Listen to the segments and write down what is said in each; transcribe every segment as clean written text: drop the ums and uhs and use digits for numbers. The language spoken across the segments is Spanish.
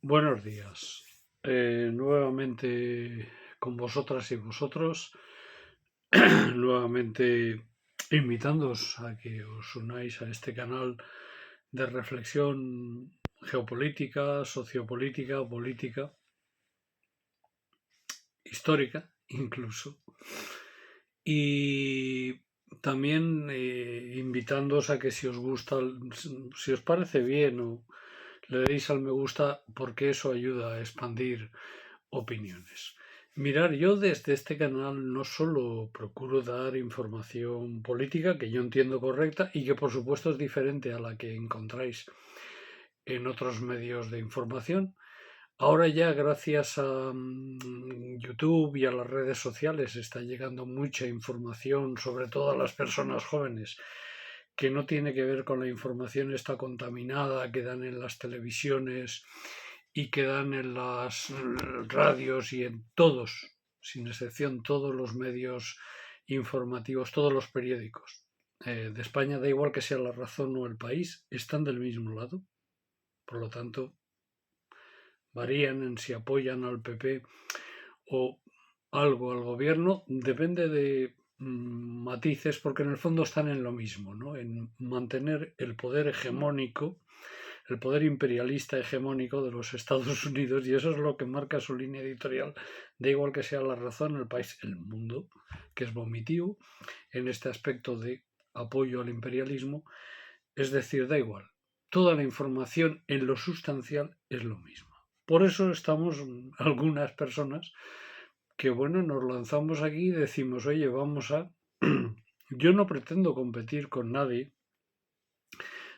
Buenos días. Nuevamente con vosotras y vosotros, nuevamente invitándoos a que os unáis a este canal de reflexión geopolítica, sociopolítica, política, histórica incluso. Y también invitándoos a que si os gusta, si os parece bien o le deis al me gusta, porque eso ayuda a expandir opiniones. Mirar, yo desde este canal no solo procuro dar información política, que yo entiendo correcta y que por supuesto es diferente a la que encontráis en otros medios de información. Ahora ya gracias a YouTube y a las redes sociales está llegando mucha información, sobre todo a las personas jóvenes, que no tiene que ver con la información esta contaminada que dan en las televisiones y que dan en las radios y en todos, sin excepción, todos los medios informativos, todos los periódicos de España, da igual que sea La Razón o El País, están del mismo lado. Por lo tanto, varían en si apoyan al PP o algo al gobierno, depende de matices, porque en el fondo están en lo mismo, ¿no? En mantener el poder hegemónico, el poder imperialista hegemónico de los Estados Unidos, y eso es lo que marca su línea editorial, da igual que sea La Razón, El País, El Mundo, que es vomitivo en este aspecto de apoyo al imperialismo, es decir, da igual, toda la información en lo sustancial es lo mismo. Por eso estamos algunas personas que, bueno, nos lanzamos aquí y decimos, oye, vamos a... Yo no pretendo competir con nadie,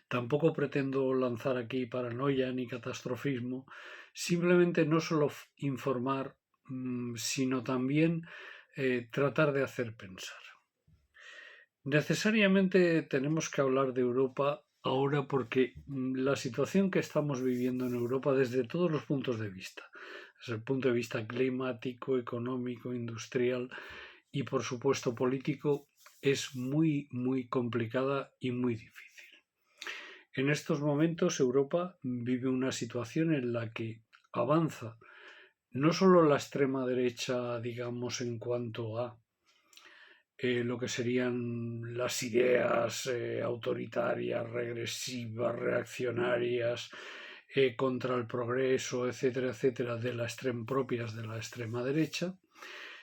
tampoco pretendo lanzar aquí paranoia ni catastrofismo, simplemente no solo informar, sino también tratar de hacer pensar. Necesariamente tenemos que hablar de Europa ahora porque la situación que estamos viviendo en Europa desde todos los puntos de vista, desde el punto de vista climático, económico, industrial y por supuesto político, es muy, muy complicada y muy difícil. En estos momentos Europa vive una situación en la que avanza no solo la extrema derecha, digamos, en cuanto a lo que serían las ideas autoritarias, regresivas, reaccionarias, contra el progreso, etcétera, etcétera, propias de la extrema derecha,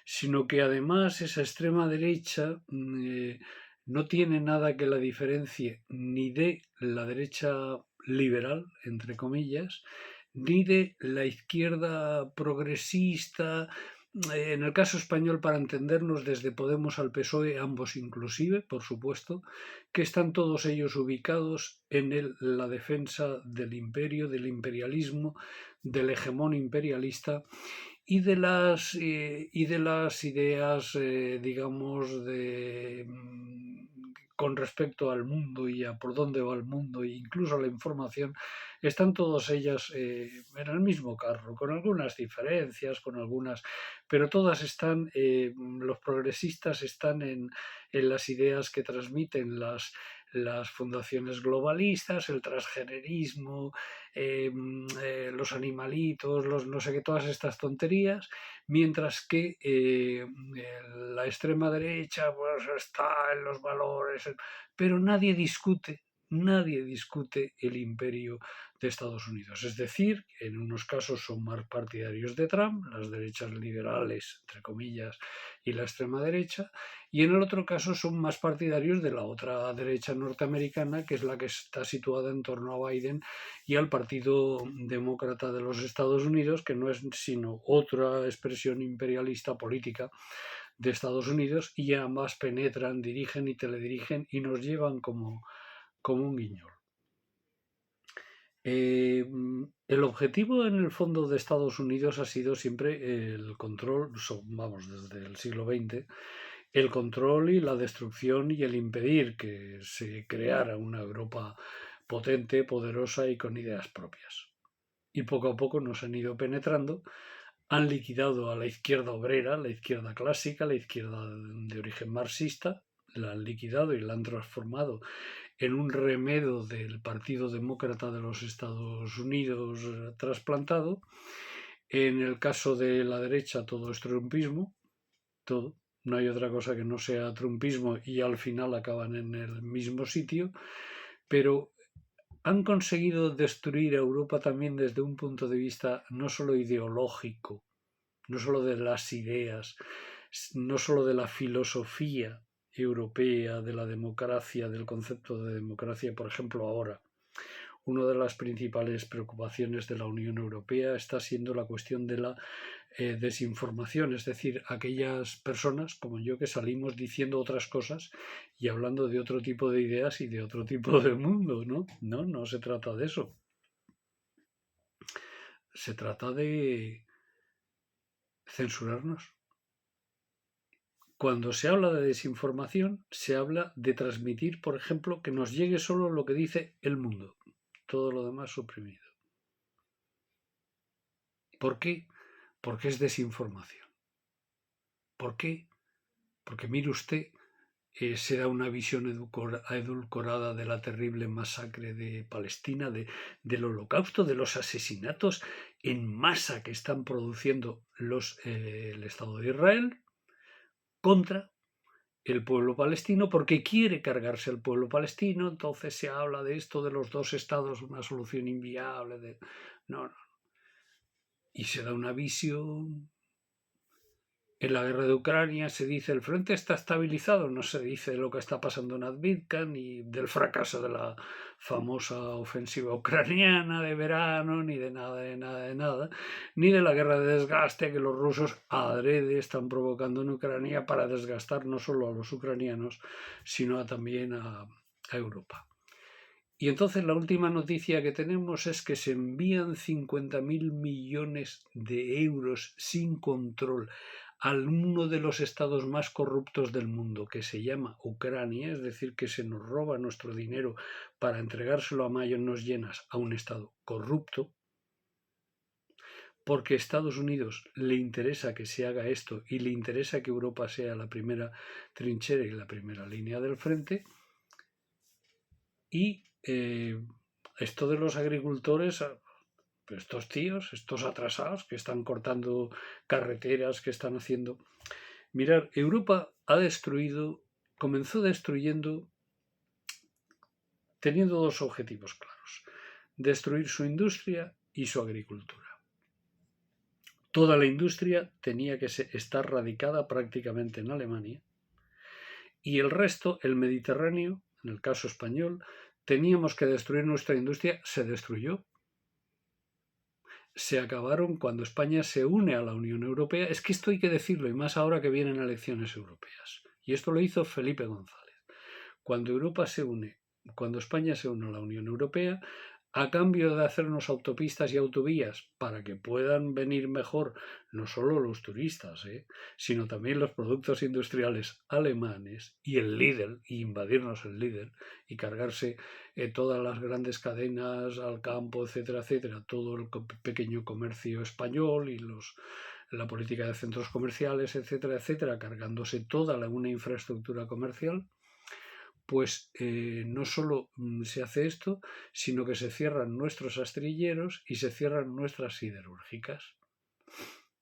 sino que además esa extrema derecha no tiene nada que la diferencie ni de la derecha liberal, entre comillas, ni de la izquierda progresista, en el caso español, para entendernos, desde Podemos al PSOE, ambos inclusive, por supuesto, que están todos ellos ubicados en la defensa del imperio, del imperialismo, del hegemón imperialista y de las ideas, digamos, con respecto al mundo y a por dónde va el mundo e incluso a la información, están todas ellas en el mismo carro, con algunas diferencias, con algunas, pero todas están, los progresistas están en las ideas que transmiten las fundaciones globalistas, el transgenerismo, los animalitos, los no sé qué, todas estas tonterías, mientras que la extrema derecha pues está en los valores, pero nadie discute el imperio de Estados Unidos. Es decir, en unos casos son más partidarios de Trump, las derechas liberales, entre comillas, y la extrema derecha, y en el otro caso son más partidarios de la otra derecha norteamericana, que es la que está situada en torno a Biden y al Partido Demócrata de los Estados Unidos, que no es sino otra expresión imperialista política de Estados Unidos, y ambas penetran, dirigen y teledirigen y nos llevan como un guiñol. El objetivo en el fondo de Estados Unidos ha sido siempre el control, vamos, desde el siglo XX, el control y la destrucción y el impedir que se creara una Europa potente, poderosa y con ideas propias. Y poco a poco nos han ido penetrando, han liquidado a la izquierda obrera, la izquierda clásica, la izquierda de origen marxista, la han liquidado y la han transformado en un remedo del Partido Demócrata de los Estados Unidos trasplantado. En el caso de la derecha todo es trumpismo, todo. No hay otra cosa que no sea trumpismo y al final acaban en el mismo sitio, pero han conseguido destruir a Europa también desde un punto de vista no solo ideológico, no solo de las ideas, no solo de la filosofía europea, de la democracia, del concepto de democracia. Por ejemplo, ahora, una de las principales preocupaciones de la Unión Europea está siendo la cuestión de la desinformación, es decir, aquellas personas como yo que salimos diciendo otras cosas y hablando de otro tipo de ideas y de otro tipo de mundo, ¿no? No se trata de eso. Se trata de censurarnos. Cuando se habla de desinformación, se habla de transmitir, por ejemplo, que nos llegue solo lo que dice el mundo, todo lo demás suprimido. ¿Por qué? Porque es desinformación. ¿Por qué? Porque mire usted, se da una visión edulcorada de la terrible masacre de Palestina, del holocausto, de los asesinatos en masa que están produciendo el Estado de Israel contra el pueblo palestino, porque quiere cargarse al pueblo palestino. Entonces se habla de esto de los dos estados, una solución inviable. No. Y se da una visión. En la guerra de Ucrania se dice el frente está estabilizado, no se dice lo que está pasando en Avdiivka, ni del fracaso de la famosa ofensiva ucraniana de verano, ni de nada, ni de la guerra de desgaste que los rusos adrede están provocando en Ucrania para desgastar no solo a los ucranianos, sino también a Europa. Y entonces la última noticia que tenemos es que se envían 50.000 millones de euros sin control a uno de los estados más corruptos del mundo, que se llama Ucrania, es decir, que se nos roba nuestro dinero para entregárselo a manos llenas a un estado corrupto, porque a Estados Unidos le interesa que se haga esto y le interesa que Europa sea la primera trinchera y la primera línea del frente. Y esto de los agricultores, estos tíos, estos atrasados que están cortando carreteras, que están haciendo... Mirar, Europa comenzó destruyendo, teniendo dos objetivos claros: destruir su industria y su agricultura. Toda la industria tenía que estar radicada prácticamente en Alemania y el resto, el Mediterráneo, en el caso español, teníamos que destruir nuestra industria. Se destruyó. Se acabaron cuando España se une a la Unión Europea. Es que esto hay que decirlo, y más ahora que vienen elecciones europeas. Y esto lo hizo Felipe González. Cuando España se une a la Unión Europea, a cambio de hacernos autopistas y autovías para que puedan venir mejor no solo los turistas, sino también los productos industriales alemanes y el Lidl, y invadirnos el Lidl y cargarse todas las grandes cadenas al campo, etcétera, etcétera, todo el pequeño comercio español y la política de centros comerciales, etcétera, etcétera, cargándose toda una infraestructura comercial. Pues no solo se hace esto, sino que se cierran nuestros astilleros y se cierran nuestras siderúrgicas.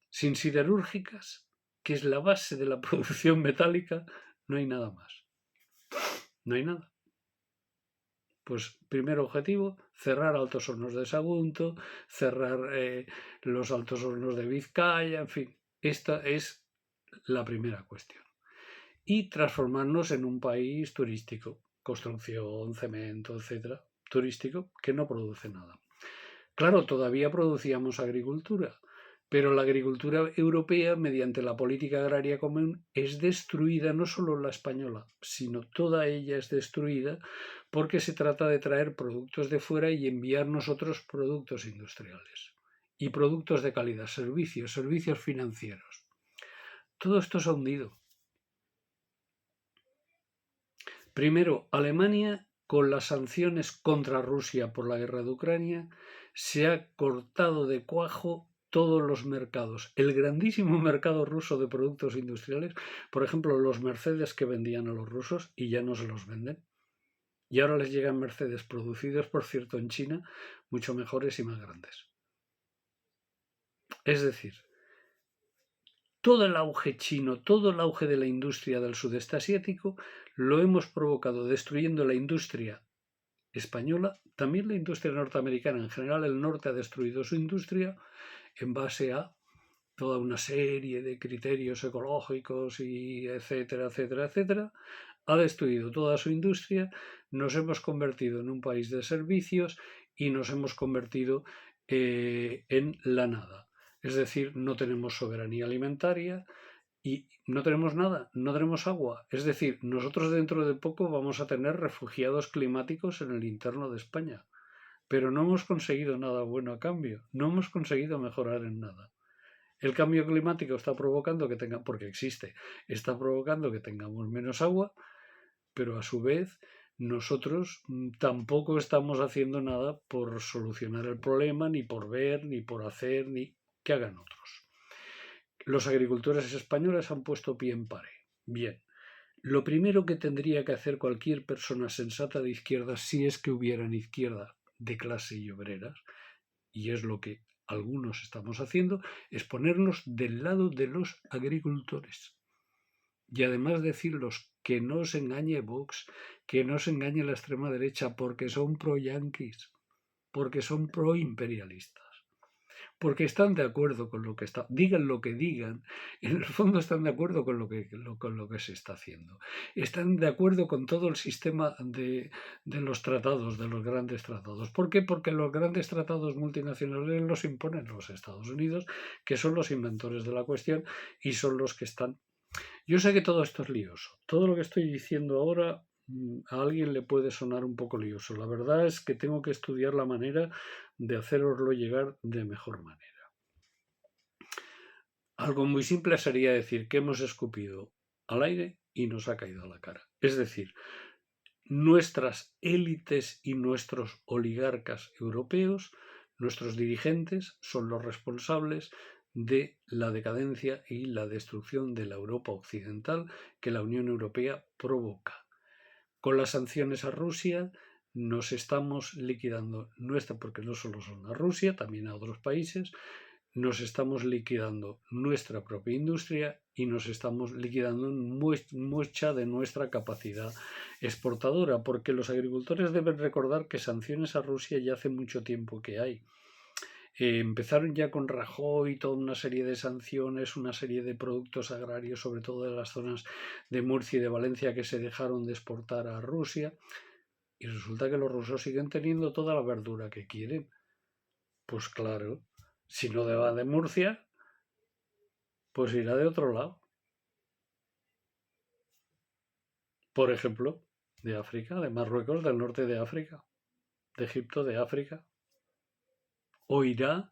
Sin siderúrgicas, que es la base de la producción metálica, no hay nada más. No hay nada. Pues primer objetivo, cerrar Altos Hornos de Sagunto, cerrar los Altos Hornos de Vizcaya, en fin, esta es la primera cuestión. Y transformarnos en un país turístico, construcción, cemento, etcétera, turístico, que no produce nada. Claro, todavía producíamos agricultura, pero la agricultura europea, mediante la política agraria común, es destruida, no solo la española, sino toda ella es destruida, porque se trata de traer productos de fuera y enviar nosotros productos industriales y productos de calidad, servicios financieros. Todo esto se ha hundido. Primero, Alemania, con las sanciones contra Rusia por la guerra de Ucrania, se ha cortado de cuajo todos los mercados. El grandísimo mercado ruso de productos industriales, por ejemplo, los Mercedes que vendían a los rusos y ya no se los venden. Y ahora les llegan Mercedes producidos, por cierto, en China, mucho mejores y más grandes. Es decir, todo el auge chino, todo el auge de la industria del sudeste asiático, lo hemos provocado destruyendo la industria española, también la industria norteamericana. En general, el norte ha destruido su industria en base a toda una serie de criterios ecológicos y etcétera, etcétera, etcétera. Ha destruido toda su industria, nos hemos convertido en un país de servicios y nos hemos convertido en la nada. Es decir, no tenemos soberanía alimentaria y no tenemos nada, no tenemos agua. Es decir, nosotros dentro de poco vamos a tener refugiados climáticos en el interno de España. Pero no hemos conseguido nada bueno a cambio, no hemos conseguido mejorar en nada. El cambio climático está provocando que tenga, porque existe, está provocando que tengamos menos agua, pero a su vez nosotros tampoco estamos haciendo nada por solucionar el problema, ni por ver, ni por hacer, ni que hagan otros. Los agricultores españoles han puesto pie en pared. Bien, lo primero que tendría que hacer cualquier persona sensata de izquierda, si es que hubieran izquierda de clase y obreras, y es lo que algunos estamos haciendo, es ponernos del lado de los agricultores. Y además decirlos que no os engañe Vox, que no os engañe la extrema derecha, porque son pro-yanquis, porque son pro-imperialistas, porque están de acuerdo con lo que está, digan lo que digan, en el fondo están de acuerdo con lo que se está haciendo. Están de acuerdo con todo el sistema de los tratados, de los grandes tratados. ¿Por qué? Porque los grandes tratados multinacionales los imponen los Estados Unidos, que son los inventores de la cuestión y son los que están. Yo sé que todo esto es lioso. Todo lo que estoy diciendo ahora a alguien le puede sonar un poco lioso. La verdad es que tengo que estudiar la manera de haceroslo llegar de mejor manera. Algo muy simple sería decir que hemos escupido al aire y nos ha caído a la cara. Es decir, nuestras élites y nuestros oligarcas europeos, nuestros dirigentes, son los responsables de la decadencia y la destrucción de la Europa occidental que la Unión Europea provoca. Con las sanciones a Rusia nos estamos liquidando nuestra, porque no solo son a Rusia, también a otros países, nos estamos liquidando nuestra propia industria y nos estamos liquidando mucha de nuestra capacidad exportadora, porque los agricultores deben recordar que sanciones a Rusia ya hace mucho tiempo que hay. Empezaron ya con Rajoy toda una serie de sanciones, una serie de productos agrarios, sobre todo de las zonas de Murcia y de Valencia, que se dejaron de exportar a Rusia. Y resulta que los rusos siguen teniendo toda la verdura que quieren. Pues claro, si no va de Murcia, pues irá de otro lado. Por ejemplo, de África, de Marruecos, del norte de África, de Egipto, de África. O irá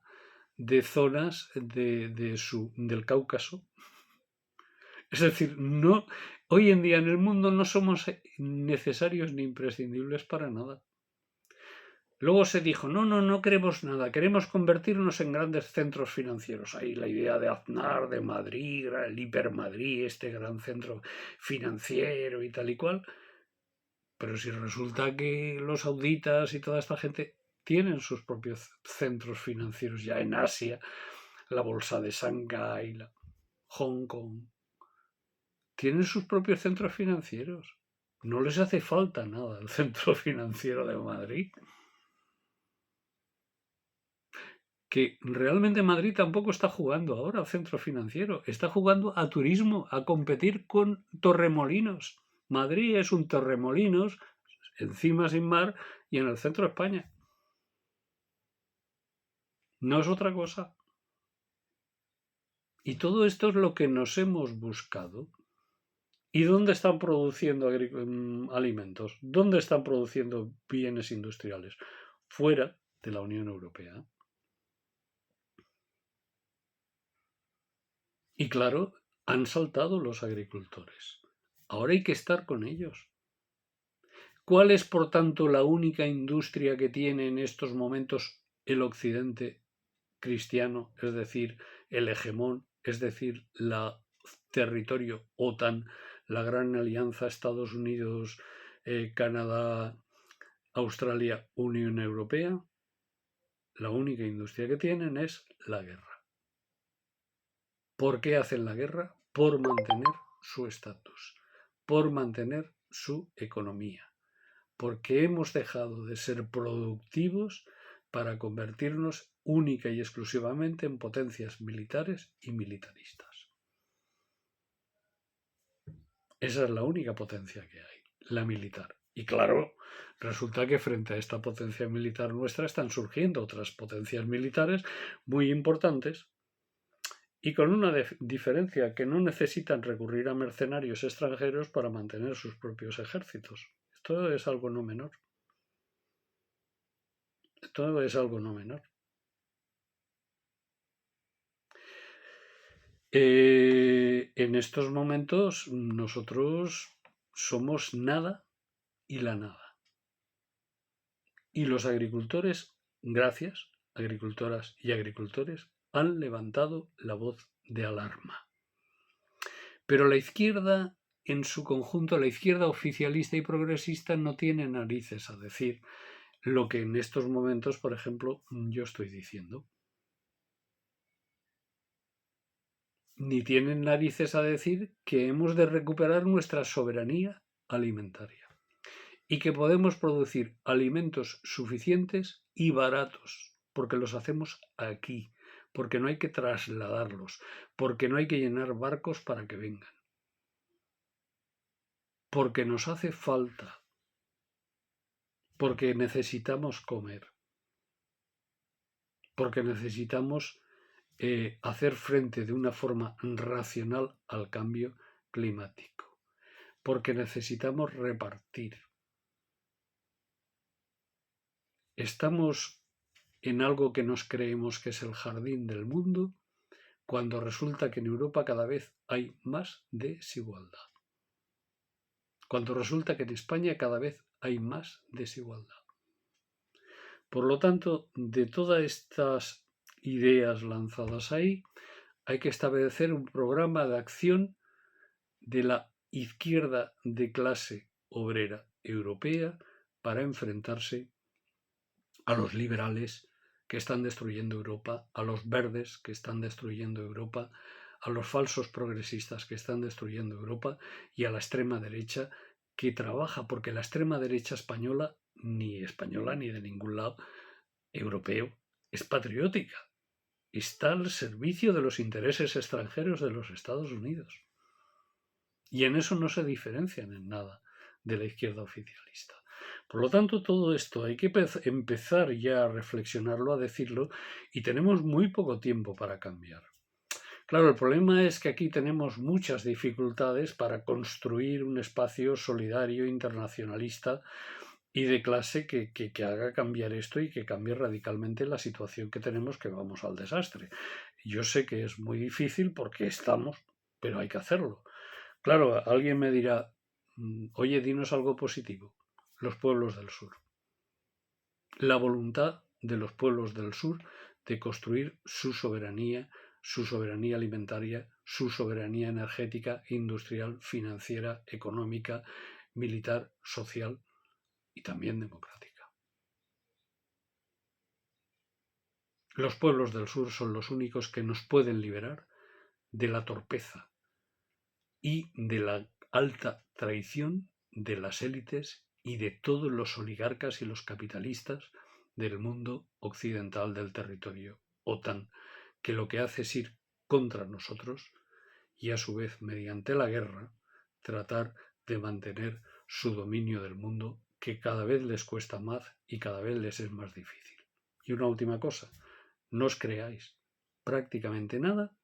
de zonas del Cáucaso. Es decir, no, hoy en día en el mundo no somos necesarios ni imprescindibles para nada. Luego se dijo, no queremos nada, queremos convertirnos en grandes centros financieros. Ahí la idea de Aznar, de Madrid, el Hipermadrid, este gran centro financiero y tal y cual. Pero si resulta que los sauditas y toda esta gente tienen sus propios centros financieros ya en Asia, la bolsa de Shanghái, Hong Kong, tienen sus propios centros financieros. No les hace falta nada el centro financiero de Madrid. Que realmente Madrid tampoco está jugando ahora al centro financiero, está jugando a turismo, a competir con Torremolinos. Madrid es un Torremolinos, encima sin mar y en el centro de España. No es otra cosa. Y todo esto es lo que nos hemos buscado. ¿Y dónde están produciendo alimentos? ¿Dónde están produciendo bienes industriales? Fuera de la Unión Europea. Y claro, han saltado los agricultores. Ahora hay que estar con ellos. ¿Cuál es, por tanto, la única industria que tiene en estos momentos el occidente cristiano, es decir, el hegemón, es decir, la territorio OTAN, la gran alianza Estados Unidos, Canadá Australia, Unión Europea, la única industria que tienen es la guerra. ¿Por qué hacen la guerra? Por mantener su estatus, por mantener su economía, porque hemos dejado de ser productivos para convertirnos única y exclusivamente en potencias militares y militaristas. Esa es la única potencia que hay, la militar. Y claro, resulta que frente a esta potencia militar nuestra están surgiendo otras potencias militares muy importantes y con una diferencia, que no necesitan recurrir a mercenarios extranjeros para mantener sus propios ejércitos. Esto es algo no menor. Esto es algo no menor. En estos momentos nosotros somos nada y la nada. Y los agricultores, gracias, agricultoras y agricultores, han levantado la voz de alarma. Pero la izquierda, en su conjunto, la izquierda oficialista y progresista, no tiene narices a decir lo que en estos momentos, por ejemplo, yo estoy diciendo. Ni tienen narices a decir que hemos de recuperar nuestra soberanía alimentaria y que podemos producir alimentos suficientes y baratos, porque los hacemos aquí, porque no hay que trasladarlos, porque no hay que llenar barcos para que vengan, porque nos hace falta, porque necesitamos comer, porque necesitamos hacer frente de una forma racional al cambio climático, porque necesitamos repartir. Estamos en algo que nos creemos que es el jardín del mundo, cuando resulta que en Europa cada vez hay más desigualdad. Cuando resulta que en España cada vez hay más desigualdad. Por lo tanto, de todas estas ideas lanzadas ahí, hay que establecer un programa de acción de la izquierda de clase obrera europea para enfrentarse a los liberales que están destruyendo Europa, a los verdes que están destruyendo Europa, a los falsos progresistas que están destruyendo Europa y a la extrema derecha que trabaja, porque la extrema derecha española ni de ningún lado europeo, es patriótica, está al servicio de los intereses extranjeros de los Estados Unidos. Y en eso no se diferencian en nada de la izquierda oficialista. Por lo tanto, todo esto hay que empezar ya a reflexionarlo, a decirlo, y tenemos muy poco tiempo para cambiar. Claro, el problema es que aquí tenemos muchas dificultades para construir un espacio solidario, internacionalista y de clase que haga cambiar esto y que cambie radicalmente la situación que tenemos, que vamos al desastre. Yo sé que es muy difícil porque estamos, pero hay que hacerlo. Claro, alguien me dirá, oye, dinos algo positivo. Los pueblos del sur. La voluntad de los pueblos del sur de construir su soberanía alimentaria, su soberanía energética, industrial, financiera, económica, militar, social y también democrática. Los pueblos del sur son los únicos que nos pueden liberar de la torpeza y de la alta traición de las élites y de todos los oligarcas y los capitalistas del mundo occidental del territorio OTAN, que lo que hace es ir contra nosotros y a su vez, mediante la guerra, tratar de mantener su dominio del mundo, que cada vez les cuesta más y cada vez les es más difícil. Y una última cosa, no os creáis prácticamente nada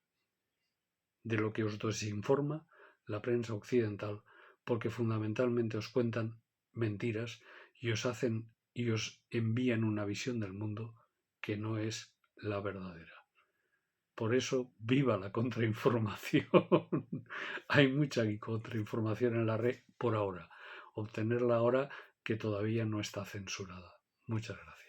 de lo que os desinforma la prensa occidental, porque fundamentalmente os cuentan mentiras y os envían una visión del mundo que no es la verdadera. Por eso, viva la contrainformación. Hay mucha contrainformación en la red por ahora. Obtenerla ahora que todavía no está censurada. Muchas gracias.